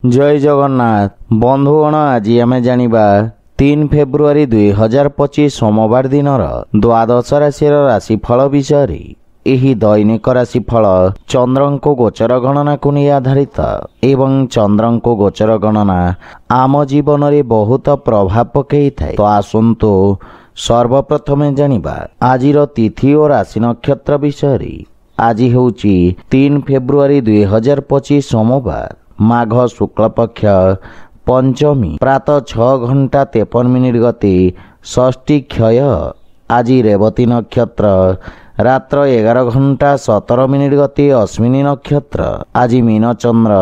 जय जगन्नाथ बंधुगण आज आम जानिबा 3 फेब्रुआरी 2025 सोमवार दिन द्वादश राशि राशिफल विषय। एही दैनिक राशिफल चंद्रको गोचर गणना को नहीं आधारित एवं चंद्रको गोचर गणना आम जीवन में बहुत प्रभाव पकई थाए। तो आसंतु सर्वप्रथमे जानिबा आजिर तिथि और राशि नक्षत्र विषय। आज हेउची 3 फेब्रुआरी 2025 सोमवार माघ शुक्ल पक्ष पंचमी प्रातः 6:53 गति षष्ठी क्षय। आज रेवती नक्षत्र रात्र 11:17 गति अश्विनी नक्षत्र। आज मीन चंद्र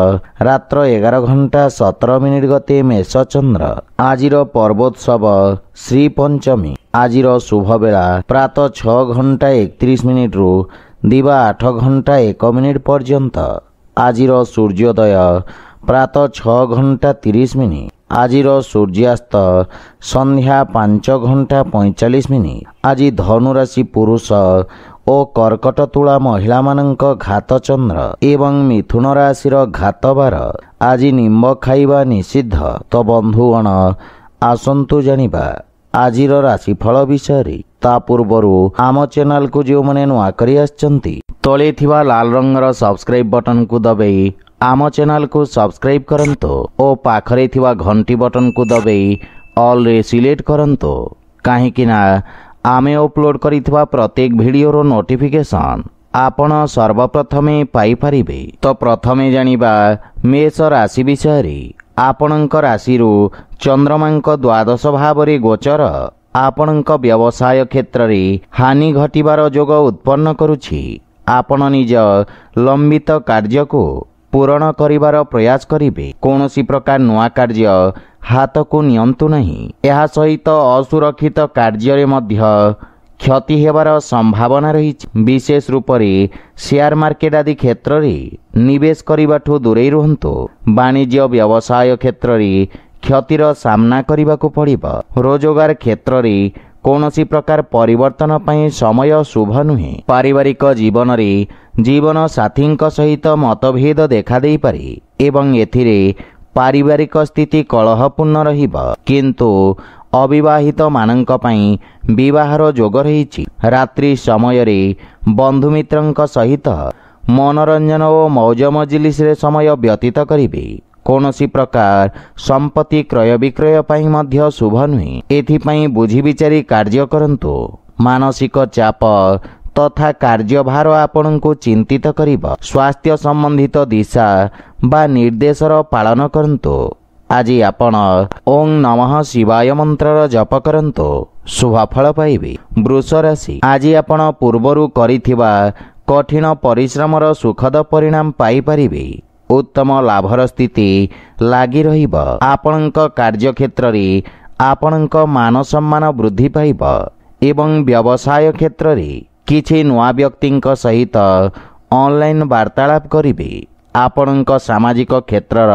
रात्र 11:17 गति मेष चंद्र। आजिर पर्वोत्सव श्री पंचमी। आजिर शुभ बेला प्रातः 6:31 रु दिवा 8:01 पर्यंत। आजिर सूर्योदय प्रातः 6:30। आजिर सूर्यास्त संध्या 5:45। आज धनुराशि पुरुष और कर्कट तुला महिला मानक घात चंद्र एवं मिथुन राशिर घात बार। आज निम्ब खाइबा निषिद्ध। तो बंधुगण आसंतु जानिबा आजिर राशिफल विषय। ता पूर्वरु आम चैनल को जो मैंने नुआ करी आछंती तले थिबा लाल रंगर सब्सक्राइब बटन को दबाई आम चैनल को सब्सक्राइब करंतो और पाखरे थिबा घंटी बटन को दबाई ऑल रे सिलेक्ट करंतो काहेकि ना आमे अपलोड करिथिबा प्रत्येक वीडियोर नोटिफिकेशन आपण सर्वप्रथमे पाई परिबे। तो प्रथमे जानिबा मेष राशि विषय। आपणक राशिरु चंद्रमांक द्वादश भावरे गोचर आपणक व्यवसाय क्षेत्र रे हानि घटिबार जोग उत्पन्न करुछि। आपण निज लंबित कार्य को पूरण करिबार प्रयास करिबे। कोनोसी प्रकार नुआ कार्य हाथ को नियंतु नहीं। यह सहित असुरक्षित कार्य रे मध्य क्षति हेबार संभावना रही। विशेष रूप से शेयर मार्केट आदि क्षेत्र रे निवेश करिबाठु दूरे रुहंतु। वाणिज्य व्यवसाय क्षेत्र रे क्षतिर सामना करिबा को पड़िबा। रोजगार क्षेत्र रे कौनसी प्रकार परिवर्तन पाई समय शुभ नुहे। पारिवारिक जीवन रे जीवन साथी सहित मतभेद देखा दे पारे एवं एथिरे पारिवारिक स्थिति कलहपूर्ण रहिबा। किंतु अविवाहित मानंक पई विवाहर जोग रहिछि। रात्रि समय रे बंधु मित्रंक सहित मनोरंजन और मौज मजलिस रे समय व्यतीत करिबे। कौनसी प्रकार संपत्ति क्रय विक्रय पाई मध्य शुभ नुहे। एथिपाई बुझी विचारी कार्य करंतु। मानसिक चाप तथा कार्यभार आपनको चिंतित करिबा। स्वास्थ्य संबंधित दिशा बा निर्देशर पालन करंतु। आज आपण ओं नमः शिवाय मंत्र जप करंतु शुभफल पाइबे। वृष राशि। आज आपण पूर्वरु करिथिबा कठिन परिश्रमर सुखद परिणाम पाई परिबे। उत्तम लाभर स्थिति लागी रहिबा। आपणक कार्य क्षेत्र रे आपणक मान सम्मान वृद्धि पाइबा एवं व्यवसाय क्षेत्र रे किछि नुआ व्यक्तिंक सहित ऑनलाइन वार्तालाप करिबे। आपणक सामाजिक क्षेत्रर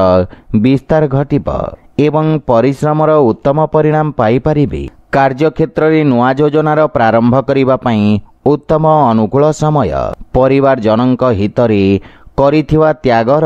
विस्तार घटिबा एवं परिश्रमर उत्तम परिणाम पाई परिबे। कार्य क्षेत्र रे नुआ योजनार प्रारंभ करिबा पई उत्तम अनुकूल समय। परिवार जनक हित रे करिथिबा त्यागर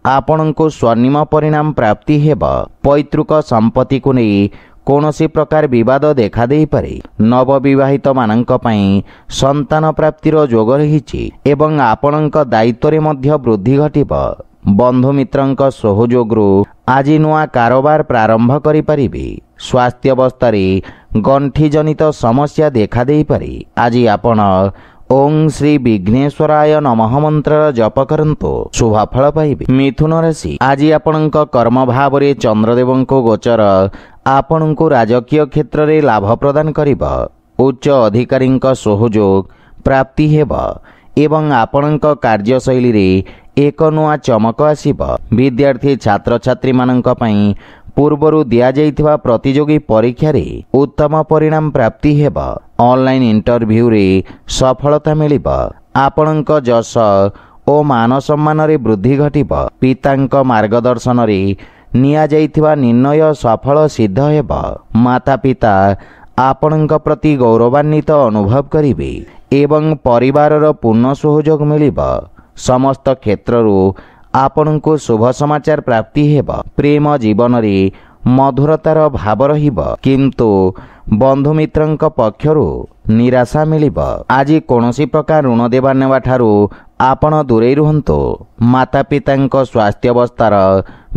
आपनको स्वर्णिम परिणाम प्राप्ति हेबा। पैतृक संपत्ति को नहीं कौनसी प्रकार विवाद देखा दे पारे। नवविवाहित मानंक पई संतान प्राप्तिर जोग रहिछि एवं आपणक दायित्व रे मध्य वृद्धि घटिबा। बंधु मित्रंक सहयोगरु आज नुआ कारोबार प्रारंभ करि परिबे। स्वास्थ्य अवस्था रे गंठी जनित समस्या देखा दे पारे। आज आपण ओं श्री विघ्नेश्वराय नमः मंत्र जप करंतु शुभफल पाइबे। मिथुन राशि। आज आपणक कर्म भाव रे चंद्रदेवंको गोचर आपणको राजकीय क्षेत्र रे लाभ प्रदान करिबा। उच्च अधिकारींक सहयोग प्राप्ति हेबा एवं आपणक कार्यशैली रे एक नुआ चमक आसीबा। विद्यार्थी छात्र छात्री मानंक पई पूर्वरु दिया जाइथिबा प्रतियोगी परीक्षा रे उत्तम परिणाम प्राप्ति हेबा। ऑनलाइन इंटरव्यू रे सफलता मिलिबा। आपणक जश ओ मान सम्मान रे वृद्धि घटिबा। पितांक मार्गदर्शन रे निया जाइथिबा निर्णय सफल सिद्ध हेबा। माता पिता आपणक प्रति गौरवान्वित अनुभव करिबे एवं परिवारर पूर्ण सहयोग मिलिबा। समस्त क्षेत्ररु ଆପଣଙ୍କୁ ଶୁଭ ସମାଚାର ପ୍ରାପ୍ତି ହେବ। ପ୍ରେମ ଜୀବନରେ ମଧୁରତାର ଭାବ ରହିବ, କିନ୍ତୁ ବନ୍ଧୁମିତ୍ରଙ୍କ ପକ୍ଷରୁ ନିରାଶା ମିଳିବ। ଆଜି କୌଣସି ପ୍ରକାର ଋଣ ଦେବା ନେବା ଠାରୁ ଆପଣ ଦୂରେଇ ରୁହନ୍ତୁ। ମାତା ପିତାଙ୍କ ସ୍ୱାସ୍ଥ୍ୟାବସ୍ଥାର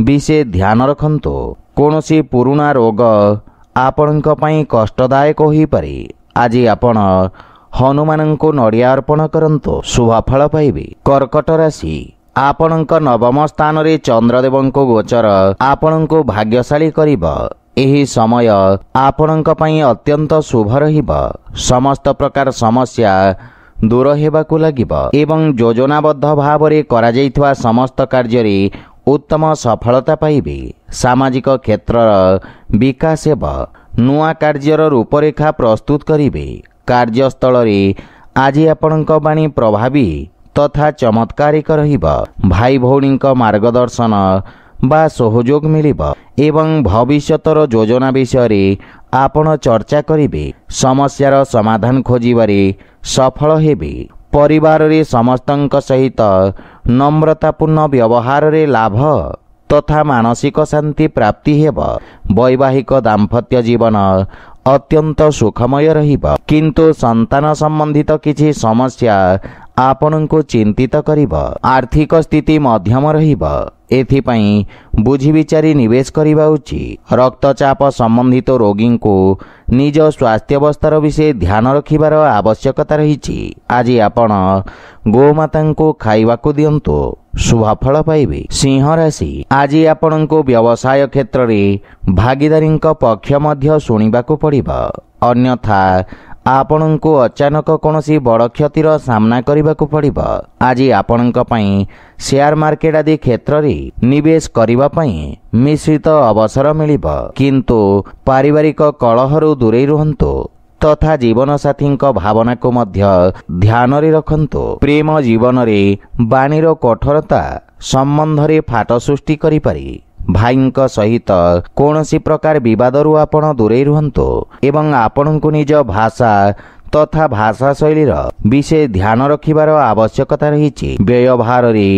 ବିଶେଷ ଧ୍ୟାନ ରଖନ୍ତୁ। କୌଣସି ପୁରୁଣା ରୋଗ ଆପଣଙ୍କ ପାଇଁ କଷ୍ଟଦାୟକ ହୋଇପାରେ। ଆଜି ଆପଣ ହନୁମାନଙ୍କୁ ନଡ଼ିଆ ଅର୍ପଣ କରନ୍ତୁ, ଶୁଭଫଳ ପାଇବେ। କର୍କଟ ରାଶି, ଆପଣଙ୍କ ନବମ ସ୍ଥାନରେ ଚନ୍ଦ୍ରଦେବଙ୍କ ଗୋଚର ଆପଣଙ୍କୁ ଭାଗ୍ୟଶାଳୀ କରିବ। ଏହି ସମୟ ଆପଣଙ୍କ ପାଇଁ ଅତ୍ୟନ୍ତ ଶୁଭ ରହିବ। ସମସ୍ତ ପ୍ରକାର ସମସ୍ୟା ଦୂର ହେବାକୁ ଲାଗିବ ଏବଂ ଯୋଜନାବଦ୍ଧ ଭାବରେ କରାଯାଇଥିବା ସମସ୍ତ କାର୍ଯ୍ୟରେ ଉତ୍ତମ ସଫଳତା ପାଇବେ। ସାମାଜିକ କ୍ଷେତ୍ରର ବିକାଶ ହେବ। ନୂଆ କାର୍ଯ୍ୟର ରୂପରେଖା ପ୍ରସ୍ତୁତ କରିବେ। କାର୍ଯ୍ୟସ୍ଥଳରେ ଆଜି ଆପଣଙ୍କ ବାଣୀ ପ୍ରଭାବୀ ତଥା ଚମତ୍କାରିକ ରହିବ। ଭାଇ ଭଉଣୀଙ୍କ ମାର୍ଗଦର୍ଶନ ବା ସହଯୋଗ ମିଳିବ ଏବଂ ଭବିଷ୍ୟତର ଯୋଜନା ବିଷୟରେ ଆପଣ ଚର୍ଚ୍ଚା କରିବେ। ସମସ୍ୟାର ସମାଧାନ ଖୋଜିବାରେ ସଫଳ ହେବେ। ପରିବାରରେ ସମସ୍ତଙ୍କ ସହିତ ନମ୍ରତାପୂର୍ଣ୍ଣ ବ୍ୟବହାରରେ ଲାଭ ତଥା ମାନସିକ ଶାନ୍ତି ପ୍ରାପ୍ତି ହେବ। ବୈବାହିକ ଦାମ୍ପତ୍ୟ ଜୀବନ ଅତ୍ୟନ୍ତ ସୁଖମୟ ରହିବ, କିନ୍ତୁ ସନ୍ତାନ ସମ୍ବନ୍ଧିତ କିଛି ସମସ୍ୟା ଆପଣଙ୍କୁ ଚିନ୍ତିତ କରିବ। ଆର୍ଥିକ ସ୍ଥିତି ମଧ୍ୟମ ରହିବ। ଏଥିପାଇଁ ବୁଝିବିଚାରି ନିବେଶ କରିବା ଉଚିତ। ରକ୍ତଚାପ ସମ୍ବନ୍ଧିତ ରୋଗୀଙ୍କୁ ନିଜ ସ୍ୱାସ୍ଥ୍ୟାବସ୍ଥାର ବିଷୟ ଧ୍ୟାନ ରଖିବାର ଆବଶ୍ୟକତା ରହିଛି। ଆଜି ଆପଣ ଗୋମାତାଙ୍କୁ ଖାଇବାକୁ ଦିଅନ୍ତୁ, ଶୁଭଫଳ ପାଇବେ। ସିଂହ ରାଶି, ଆଜି ଆପଣଙ୍କୁ ବ୍ୟବସାୟ କ୍ଷେତ୍ରରେ ଭାଗିଦାରୀଙ୍କ ପକ୍ଷ ମଧ୍ୟ ଶୁଣିବାକୁ ପଡ଼ିବ। ଅନ୍ୟଥା ଆପଣଙ୍କୁ ଅଚାନକ କୌଣସି ବଡ଼ କ୍ଷତିର ସାମ୍ନା କରିବାକୁ ପଡ଼ିବ। ଆଜି ଆପଣଙ୍କ ପାଇଁ ସେୟାର ମାର୍କେଟ ଆଦି କ୍ଷେତ୍ରରେ ନିବେଶ କରିବା ପାଇଁ ମିଶ୍ରିତ ଅବସର ମିଳିବ, କିନ୍ତୁ ପାରିବାରିକ କଳହରୁ ଦୂରେଇ ରୁହନ୍ତୁ ତଥା ଜୀବନସାଥୀଙ୍କ ଭାବନାକୁ ମଧ୍ୟ ଧ୍ୟାନରେ ରଖନ୍ତୁ। ପ୍ରେମ ଜୀବନରେ ବାଣୀର କଠୋରତା ସମ୍ବନ୍ଧରେ ଫାଟ ସୃଷ୍ଟି କରିପାରେ। ଭାଇଙ୍କ ସହିତ କୌଣସି ପ୍ରକାର ବିବାଦରୁ ଆପଣ ଦୂରେଇ ରୁହନ୍ତୁ ଏବଂ ଆପଣଙ୍କୁ ନିଜ ଭାଷା ତଥା ଭାଷା ଶୈଳୀର ବିଶେଷ ଧ୍ୟାନ ରଖିବାର ଆବଶ୍ୟକତା ରହିଛି। ବ୍ୟୟଭାରରେ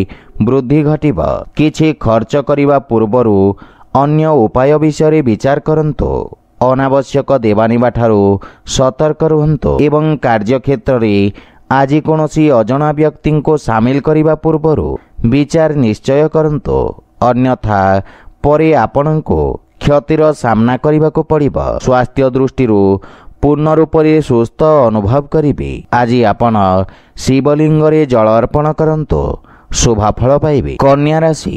ବୃଦ୍ଧି ଘଟିବ। କିଛି ଖର୍ଚ୍ଚ କରିବା ପୂର୍ବରୁ ଅନ୍ୟ ଉପାୟ ବିଷୟରେ ବିଚାର କରନ୍ତୁ। ଅନାବଶ୍ୟକ ଦେବାନେବା ଠାରୁ ସତର୍କ ରୁହନ୍ତୁ ଏବଂ କାର୍ଯ୍ୟକ୍ଷେତ୍ରରେ ଆଜି କୌଣସି ଅଜଣା ବ୍ୟକ୍ତିଙ୍କୁ ସାମିଲ କରିବା ପୂର୍ବରୁ ବିଚାର ନିଶ୍ଚୟ କରନ୍ତୁ, ଅନ୍ୟଥା ପରେ ଆପଣଙ୍କୁ କ୍ଷତିର ସାମ୍ନା କରିବାକୁ ପଡ଼ିବ। ସ୍ୱାସ୍ଥ୍ୟ ଦୃଷ୍ଟିରୁ ପୂର୍ଣ୍ଣ ରୂପରେ ସୁସ୍ଥ ଅନୁଭବ କରିବେ। ଆଜି ଆପଣ ଶିବଲିଙ୍ଗରେ ଜଳ ଅର୍ପଣ କରନ୍ତୁ, ଶୁଭଫଳ ପାଇବେ। କନ୍ୟା ରାଶି,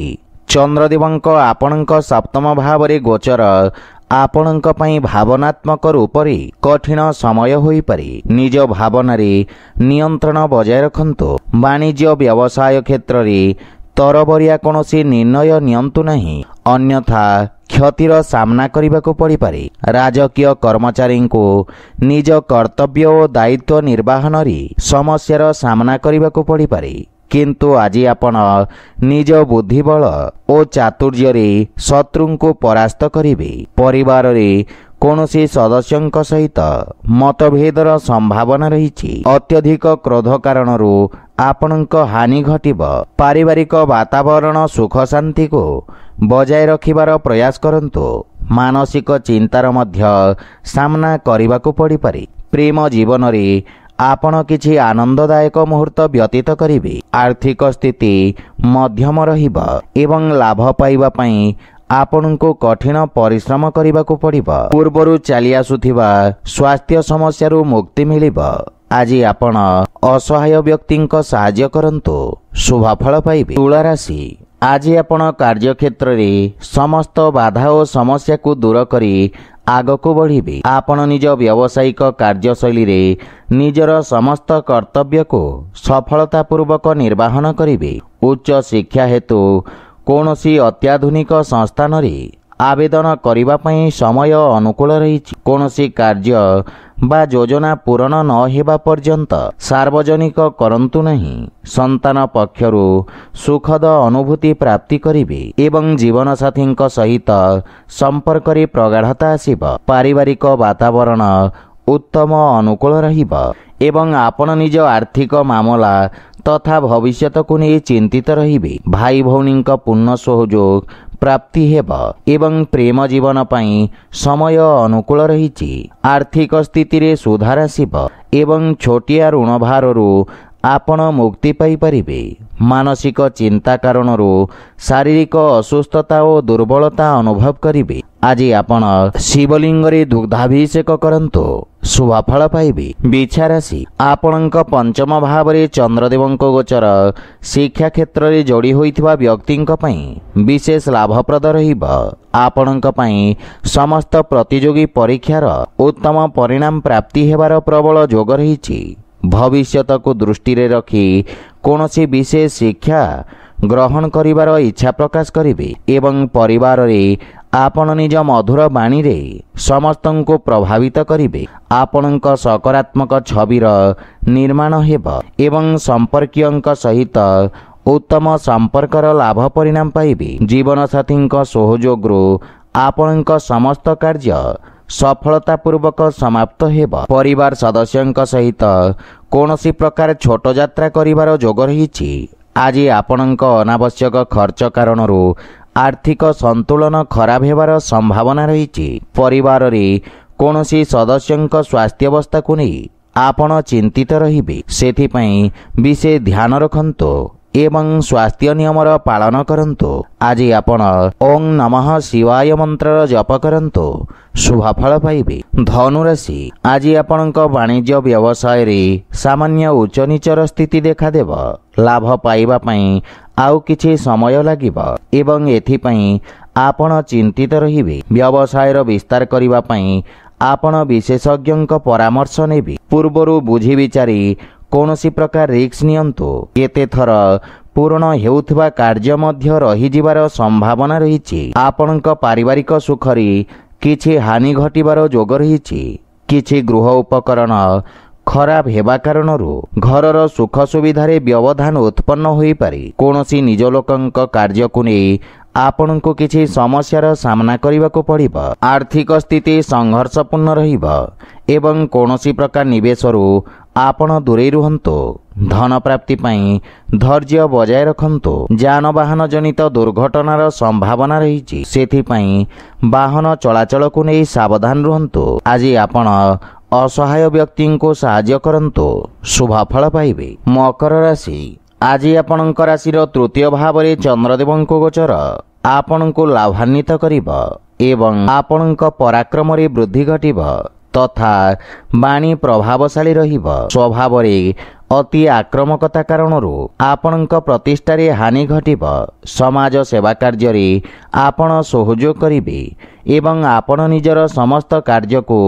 ଚନ୍ଦ୍ରଦେବଙ୍କ ଆପଣଙ୍କ ସପ୍ତମ ଭାବରେ ଗୋଚର ଆପଣଙ୍କ ପାଇଁ ଭାବନାତ୍ମକ ରୂପରେ କଠିନ ସମୟ ହୋଇପାରେ। ନିଜ ଭାବନାରେ ନିୟନ୍ତ୍ରଣ ବଜାୟ ରଖନ୍ତୁ। ବାଣିଜ୍ୟ ବ୍ୟବସାୟ କ୍ଷେତ୍ରରେ ତରବରିଆ କୌଣସି ନିର୍ଣ୍ଣୟ ନିଅନ୍ତୁ ନାହିଁ, ଅନ୍ୟଥା କ୍ଷତିର ସାମ୍ନା କରିବାକୁ ପଡ଼ିପାରେ। ରାଜକୀୟ କର୍ମଚାରୀଙ୍କୁ ନିଜ କର୍ତ୍ତବ୍ୟ ଓ ଦାୟିତ୍ୱ ନିର୍ବାହନରେ ସମସ୍ୟାର ସାମ୍ନା କରିବାକୁ ପଡ଼ିପାରେ, କିନ୍ତୁ ଆଜି ଆପଣ ନିଜ ବୁଦ୍ଧିବଳ ଓ ଚାତୁର୍ଯ୍ୟରେ ଶତ୍ରୁଙ୍କୁ ପରାସ୍ତ କରିବେ। ପରିବାରରେ କୌଣସି ସଦସ୍ୟଙ୍କ ସହିତ ମତଭେଦର ସମ୍ଭାବନା ରହିଛି। ଅତ୍ୟଧିକ କ୍ରୋଧ କାରଣରୁ ଆପଣଙ୍କ ହାନି ଘଟିବ। ପାରିବାରିକ ବାତାବରଣ ସୁଖ ଶାନ୍ତିକୁ ବଜାୟ ରଖିବାର ପ୍ରୟାସ କରନ୍ତୁ। ମାନସିକ ଚିନ୍ତାର ମଧ୍ୟ ସାମ୍ନା କରିବାକୁ ପଡ଼ିପାରେ। ପ୍ରେମ ଜୀବନରେ ଆପଣ କିଛି ଆନନ୍ଦଦାୟକ ମୁହୂର୍ତ୍ତ ବ୍ୟତୀତ କରିବେ। ଆର୍ଥିକ ସ୍ଥିତି ମଧ୍ୟମ ରହିବ ଏବଂ ଲାଭ ପାଇବା ପାଇଁ ଆପଣଙ୍କୁ କଠିନ ପରିଶ୍ରମ କରିବାକୁ ପଡ଼ିବ। ପୂର୍ବରୁ ଚାଲି ଆସୁଥିବା ସ୍ୱାସ୍ଥ୍ୟ ସମସ୍ୟାରୁ ମୁକ୍ତି ମିଳିବ। ଆଜି ଆପଣ ଅସହାୟ ବ୍ୟକ୍ତିଙ୍କ ସାହାଯ୍ୟ କରନ୍ତୁ, ଶୁଭଫଳ ପାଇବେ। ତୁଳା ରାଶି, ଆଜି ଆପଣ କାର୍ଯ୍ୟକ୍ଷେତ୍ରରେ ସମସ୍ତ ବାଧା ଓ ସମସ୍ୟାକୁ ଦୂର କରି ଆଗକୁ ବଢ଼ିବେ। ଆପଣ ନିଜ ବ୍ୟବସାୟିକ କାର୍ଯ୍ୟଶୈଳୀରେ ନିଜର ସମସ୍ତ କର୍ତ୍ତବ୍ୟକୁ ସଫଳତାପୂର୍ବକ ନିର୍ବାହନ କରିବେ। ଉଚ୍ଚ ଶିକ୍ଷା ହେତୁ କୌଣସି ଅତ୍ୟାଧୁନିକ ସଂସ୍ଥାନରେ ଆବେଦନ କରିବା ପାଇଁ ସମୟ ଅନୁକୂଳ ରହିଛି। କୌଣସି କାର୍ଯ୍ୟ ବା ଯୋଜନା ପୂରଣ ନ ହେବା ପର୍ଯ୍ୟନ୍ତ ସାର୍ବଜନିକ କରନ୍ତୁ ନାହିଁ। ସନ୍ତାନ ପକ୍ଷରୁ ସୁଖଦ ଅନୁଭୂତି ପ୍ରାପ୍ତି କରିବେ ଏବଂ ଜୀବନସାଥୀଙ୍କ ସହିତ ସମ୍ପର୍କରେ ପ୍ରଗାଢ଼ତା ଆସିବ। ପାରିବାରିକ ବାତାବରଣ ଉତ୍ତମ ଅନୁକୂଳ ରହିବ ଏବଂ ଆପଣ ନିଜ ଆର୍ଥିକ ମାମଲା तथा भविष्यतକୁ ନେଇ ଚିନ୍ତିତ ରହିବେ। ଭାଇ ଭଉଣୀଙ୍କ ପୂର୍ଣ୍ଣ ସହଯୋଗ ପ୍ରାପ୍ତି ହେବ ଏବଂ ପ୍ରେମ ଜୀବନ ପାଇଁ ସମୟ ଅନୁକୂଳ ରହିଛି। ଆର୍ଥିକ ସ୍ଥିତିରେ ସୁଧାର ଆସିବ ଏବଂ ଛୋଟିଆ ଋଣ ଭାରରୁ ଆପଣ ମୁକ୍ତି ପାଇପାରିବେ। ମାନସିକ ଚିନ୍ତା କାରଣରୁ ଶାରୀରିକ ଅସୁସ୍ଥତା ଓ ଦୁର୍ବଳତା ଅନୁଭବ କରିବେ। ଆଜି ଆପଣ ଶିବଲିଙ୍ଗରେ ଦୁଗ୍ଧାଭିଷେକ କରନ୍ତୁ, ଶୁଭଫଳ ପାଇବେ। ବିଛା ରାଶି, ଆପଣଙ୍କ ପଞ୍ଚମ ଭାବରେ ଚନ୍ଦ୍ରଦେବଙ୍କ ଗୋଚର ଶିକ୍ଷା କ୍ଷେତ୍ରରେ ଯୋଡ଼ି ହୋଇଥିବା ବ୍ୟକ୍ତିଙ୍କ ପାଇଁ ବିଶେଷ ଲାଭପ୍ରଦ ରହିବ। ଆପଣଙ୍କ ପାଇଁ ସମସ୍ତ ପ୍ରତିଯୋଗୀ ପରୀକ୍ଷାର ଉତ୍ତମ ପରିଣାମ ପ୍ରାପ୍ତି ହେବାର ପ୍ରବଳ ଯୋଗ ରହିଛି। ଭବିଷ୍ୟତକୁ ଦୃଷ୍ଟିରେ ରଖି କୌଣସି ବିଶେଷ ଶିକ୍ଷା ଗ୍ରହଣ କରିବାର ଇଚ୍ଛା ପ୍ରକାଶ କରିବେ ଏବଂ ପରିବାରରେ ଆପଣ ନିଜ ମଧୁର ବାଣୀରେ ସମସ୍ତଙ୍କୁ ପ୍ରଭାବିତ କରିବେ। ଆପଣଙ୍କ ସକାରାତ୍ମକ ଛବିର ନିର୍ମାଣ ହେବ ଏବଂ ସମ୍ପର୍କୀୟଙ୍କ ସହିତ ଉତ୍ତମ ସମ୍ପର୍କର ଲାଭ ପରିଣାମ ପାଇବେ। ଜୀବନସାଥୀଙ୍କ ସହଯୋଗରୁ ଆପଣଙ୍କ ସମସ୍ତ କାର୍ଯ୍ୟ ସଫଳତାପୂର୍ବକ ସମାପ୍ତ ହେବ। ପରିବାର ସଦସ୍ୟଙ୍କ ସହିତ କୌଣସି ପ୍ରକାର ଛୋଟ ଯାତ୍ରା କରିବାର ଯୋଗ ରହିଛି। ଆଜି ଆପଣଙ୍କ ଅନାବଶ୍ୟକ ଖର୍ଚ୍ଚ କାରଣରୁ ଆର୍ଥିକ ସନ୍ତୁଳନ ଖରାପ ହେବାର ସମ୍ଭାବନା ରହିଛି। ପରିବାରରେ କୌଣସି ସଦସ୍ୟଙ୍କ ସ୍ୱାସ୍ଥ୍ୟାବସ୍ଥାକୁ ନେଇ ଆପଣ ଚିନ୍ତିତ ରହିବେ, ସେଥିପାଇଁ ବିଶେଷ ଧ୍ୟାନ ରଖନ୍ତୁ ଏବଂ ସ୍ୱାସ୍ଥ୍ୟ ନିୟମର ପାଳନ କରନ୍ତୁ। ଆଜି ଆପଣ ଓଂ ନମଃ ଶିବାୟ ମନ୍ତ୍ରର ଜପ କରନ୍ତୁ, ଶୁଭଫଳ ପାଇବେ। ଧନୁରାଶି, ଆଜି ଆପଣଙ୍କ ବାଣିଜ୍ୟ ବ୍ୟବସାୟରେ ସାମାନ୍ୟ ଉଚ୍ଚ ନିଚର ସ୍ଥିତି ଦେଖାଦେବ। ଲାଭ ପାଇବା ପାଇଁ ଆଉ କିଛି ସମୟ ଲାଗିବ ଏବଂ ଏଥିପାଇଁ ଆପଣ ଚିନ୍ତିତ ରହିବେ। ବ୍ୟବସାୟର ବିସ୍ତାର କରିବା ପାଇଁ ଆପଣ ବିଶେଷଜ୍ଞଙ୍କ ପରାମର୍ଶ ନେବେ। ପୂର୍ବରୁ ବୁଝି ବିଚାରି କୌଣସି ପ୍ରକାର ରିସ୍କ ନିଅନ୍ତୁ। କେତେଥର ପୂରଣ ହେଉଥିବା କାର୍ଯ୍ୟ ମଧ୍ୟ ରହିଯିବାର ସମ୍ଭାବନା ରହିଛି। ଆପଣଙ୍କ ପାରିବାରିକ ସୁଖରେ କିଛି ହାନି ଘଟିବାର ଯୋଗ ରହିଛି। କିଛି ଗୃହ ଉପକରଣ ଖରାପ ହେବା କାରଣରୁ ଘରର ସୁଖ ସୁବିଧାରେ ବ୍ୟବଧାନ ଉତ୍ପନ୍ନ ହୋଇପାରେ। କୌଣସି ନିଜ ଲୋକଙ୍କ କାର୍ଯ୍ୟକୁ ନେଇ ଆପଣଙ୍କୁ କିଛି ସମସ୍ୟାର ସାମ୍ନା କରିବାକୁ ପଡ଼ିବ। ଆର୍ଥିକ ସ୍ଥିତି ସଂଘର୍ଷପୂର୍ଣ୍ଣ ରହିବ ଏବଂ କୌଣସି ପ୍ରକାର ନିବେଶରୁ ଆପଣ ଦୂରେଇ ରୁହନ୍ତୁ। ଧନ ପ୍ରାପ୍ତି ପାଇଁ ଧୈର୍ଯ୍ୟ ବଜାୟ ରଖନ୍ତୁ। ଯାନବାହନ ଜନିତ ଦୁର୍ଘଟଣାର ସମ୍ଭାବନା ରହିଛି, ସେଥିପାଇଁ ବାହନ ଚଳାଚଳକୁ ନେଇ ସାବଧାନ ରୁହନ୍ତୁ। ଆଜି ଆପଣ ଅସହାୟ ବ୍ୟକ୍ତିଙ୍କୁ ସାହାଯ୍ୟ କରନ୍ତୁ, ଶୁଭଫଳ ପାଇବେ। ମକର ରାଶି, ଆଜି ଆପଣଙ୍କ ରାଶିର ତୃତୀୟ ଭାବରେ ଚନ୍ଦ୍ରଦେବଙ୍କ ଗୋଚର ଆପଣଙ୍କୁ ଲାଭାନ୍ୱିତ କରିବ ଏବଂ ଆପଣଙ୍କ ପରାକ୍ରମରେ ବୃଦ୍ଧି ଘଟିବ ତଥା ବାଣୀ ପ୍ରଭାବଶାଳୀ ରହିବ। ସ୍ୱଭାବରେ ଅତି ଆକ୍ରମକତା କାରଣରୁ ଆପଣଙ୍କ ପ୍ରତିଷ୍ଠାରେ ହାନି ଘଟିବ। ସମାଜ ସେବା କାର୍ଯ୍ୟରେ ଆପଣ ସହଯୋଗ କରିବେ ଏବଂ ଆପଣ ନିଜର ସମସ୍ତ କାର୍ଯ୍ୟକୁ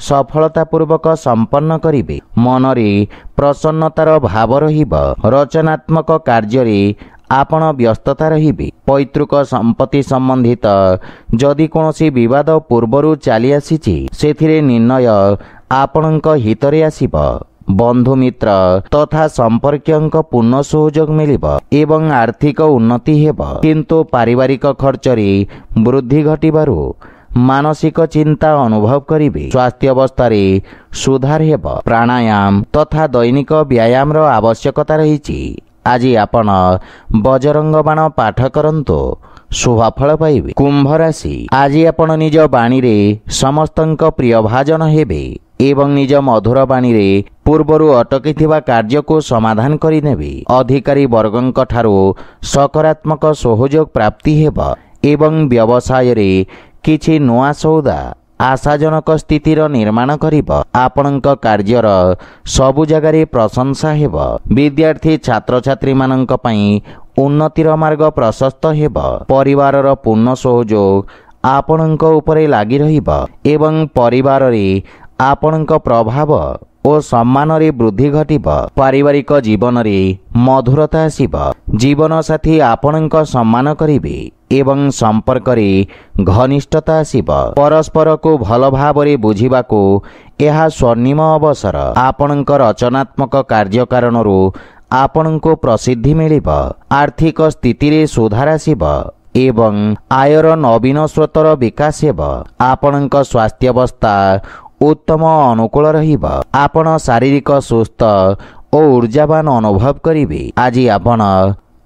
ସଫଳତାପୂର୍ବକ ସମ୍ପନ୍ନ କରିବେ। ମନରେ ପ୍ରସନ୍ନତାର ଭାବ ରହିବ। ରଚନାତ୍ମକ କାର୍ଯ୍ୟରେ ଆପଣ ବ୍ୟସ୍ତତା ରହିବେ। ପୈତୃକ ସମ୍ପତ୍ତି ସମ୍ବନ୍ଧିତ ଯଦି କୌଣସି ବିବାଦ ପୂର୍ବରୁ ଚାଲି ଆସିଛି, ସେଥିରେ ନିର୍ଣ୍ଣୟ ଆପଣଙ୍କ ହିତରେ ଆସିବ। ବନ୍ଧୁ ମିତ୍ର ତଥା ସମ୍ପର୍କୀୟଙ୍କ ପୂର୍ଣ୍ଣ ସହଯୋଗ ମିଳିବ ଏବଂ ଆର୍ଥିକ ଉନ୍ନତି ହେବ। କିନ୍ତୁ ପାରିବାରିକ ଖର୍ଚ୍ଚରେ ବୃଦ୍ଧି ଘଟିବାରୁ ମାନସିକ ଚିନ୍ତା ଅନୁଭବ କରିବେ। ସ୍ୱାସ୍ଥ୍ୟାବସ୍ଥାରେ ସୁଧାର ହେବ। ପ୍ରାଣାୟାମ ତଥା ଦୈନିକ ବ୍ୟାୟାମର ଆବଶ୍ୟକତା ରହିଛି। ଆଜି ଆପଣ ବଜରଙ୍ଗ ବାଣ ପାଠ କରନ୍ତୁ, ଶୁଭଫଳ ପାଇବେ। କୁମ୍ଭ ରାଶି, ଆଜି ଆପଣ ନିଜ ବାଣୀରେ ସମସ୍ତଙ୍କ ପ୍ରିୟ ଭାଜନ ହେବେ ଏବଂ ନିଜ ମଧୁର ବାଣୀରେ ପୂର୍ବରୁ ଅଟକିଥିବା କାର୍ଯ୍ୟକୁ ସମାଧାନ କରିନେବେ। ଅଧିକାରୀ ବର୍ଗଙ୍କ ଠାରୁ ସକାରାତ୍ମକ ସହଯୋଗ ପ୍ରାପ୍ତି ହେବ ଏବଂ ବ୍ୟବସାୟରେ କିଛି ନୂଆ ସୌଦା ଆଶାଜନକ ସ୍ଥିତିର ନିର୍ମାଣ କରିବ। ଆପଣଙ୍କ କାର୍ଯ୍ୟର ସବୁ ଜାଗାରେ ପ୍ରଶଂସା ହେବ। ବିଦ୍ୟାର୍ଥୀ ଛାତ୍ରଛାତ୍ରୀମାନଙ୍କ ପାଇଁ ଉନ୍ନତିର ମାର୍ଗ ପ୍ରଶସ୍ତ ହେବ। ପରିବାରର ପୂର୍ଣ୍ଣ ସହଯୋଗ ଆପଣଙ୍କ ଉପରେ ଲାଗି ରହିବ ଏବଂ ପରିବାରରେ ଆପଣଙ୍କ ପ୍ରଭାବ ଓ ସମ୍ମାନରେ ବୃଦ୍ଧି ଘଟିବ। ପାରିବାରିକ ଜୀବନରେ ମଧୁରତା ଆସିବ। ଜୀବନସାଥୀ ଆପଣଙ୍କ ସମ୍ମାନ କରିବେ ଏବଂ ସମ୍ପର୍କରେ ଘନିଷ୍ଠତା ଆସିବ। ପରସ୍ପରକୁ ଭଲ ଭାବରେ ବୁଝିବାକୁ ଏହା ସ୍ୱର୍ଣ୍ଣିମ ଅବସର। ଆପଣଙ୍କ ରଚନାତ୍ମକ କାର୍ଯ୍ୟ କାରଣରୁ ଆପଣଙ୍କୁ ପ୍ରସିଦ୍ଧି ମିଳିବ। ଆର୍ଥିକ ସ୍ଥିତିରେ ସୁଧାର ଆସିବ ଏବଂ ଆୟର ନବୀନ ସ୍ରୋତର ବିକାଶ ହେବ। ଆପଣଙ୍କ ସ୍ୱାସ୍ଥ୍ୟାବସ୍ଥା ଉତ୍ତମ ଅନୁକୂଳ ରହିବ। ଆପଣ ଶାରୀରିକ ସୁସ୍ଥ ଓ ऊर्जावान अनुभव करिवे। आज आपण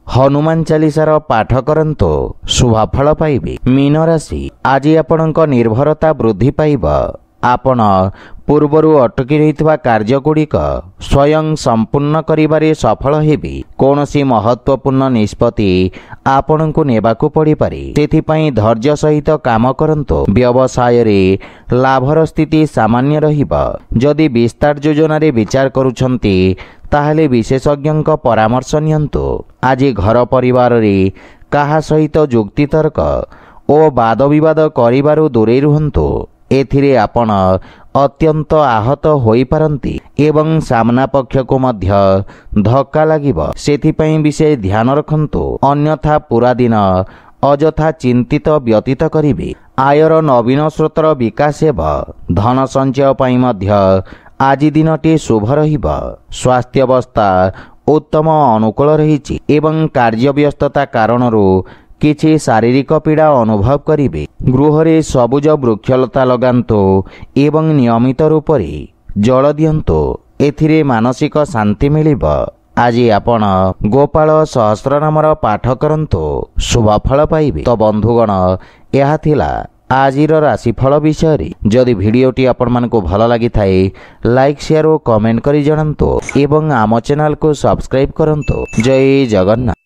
हनुमान चालीसार पाठ करंतु शुभफल पाइबे। मीन राशि आज आपणक निर्भरता वृद्धि पाइब। आपण पूर्वरु अटकी रहितवा कार्यगुड़िक स्वयं संपूर्ण करिबारे सफल हेबे। कौनसी महत्वपूर्ण निष्पत्ति आपणको नेबाकू पड़ी पारे, सेथिपई धैर्य सहित काम करंतु। व्यवसाय रे लाभर स्थिति सामान्य रहिब। जदि विस्तार योजना रे विचार करूछंती ताहले विशेषज्ञ परामर्श नियंतु। आज घर परिवार रे काहा सहित जुक्ति तर्क ओ वाद विवाद करिबारु दूरे रुहंतु। एथिरे आपण अत्यंत आहत होई पारंती एवं सामना पक्ष को मध्य धक्का लागिब। सेथिपई विषय ध्यान रखंतु, अन्यथा पूरा दिन अजथा चिंतित व्यतीत करिवे। आयर नवीन स्रोतर विकास हेब। धन संचय पई मध्य आज दिनटी शुभ रहिब। स्वास्थ्य अवस्था उत्तम अनुकूल रहिछि एवं कार्यव्यस्तता कारणरू किछि शारीरिक पीड़ा अनुभव करिवे। गृह रे सबुज वृक्षलता लगांतु एवं नियमित रूप से जल दियंतु। एथिरे मानसिक शांति मिलिब। आज आपण गोपाल सहस्रनामर पाठ करंतु शुभफल पाइबे। तो बंधुगण, यह थिला आजिर राशिफल विषय। जदि भिडियोटी आपण मानकु भल लागि थाए लाइक शेयर और कमेंट करि जणांतु एवं आम चैनल को सब्सक्राइब करंतु। जय जगन्नाथ।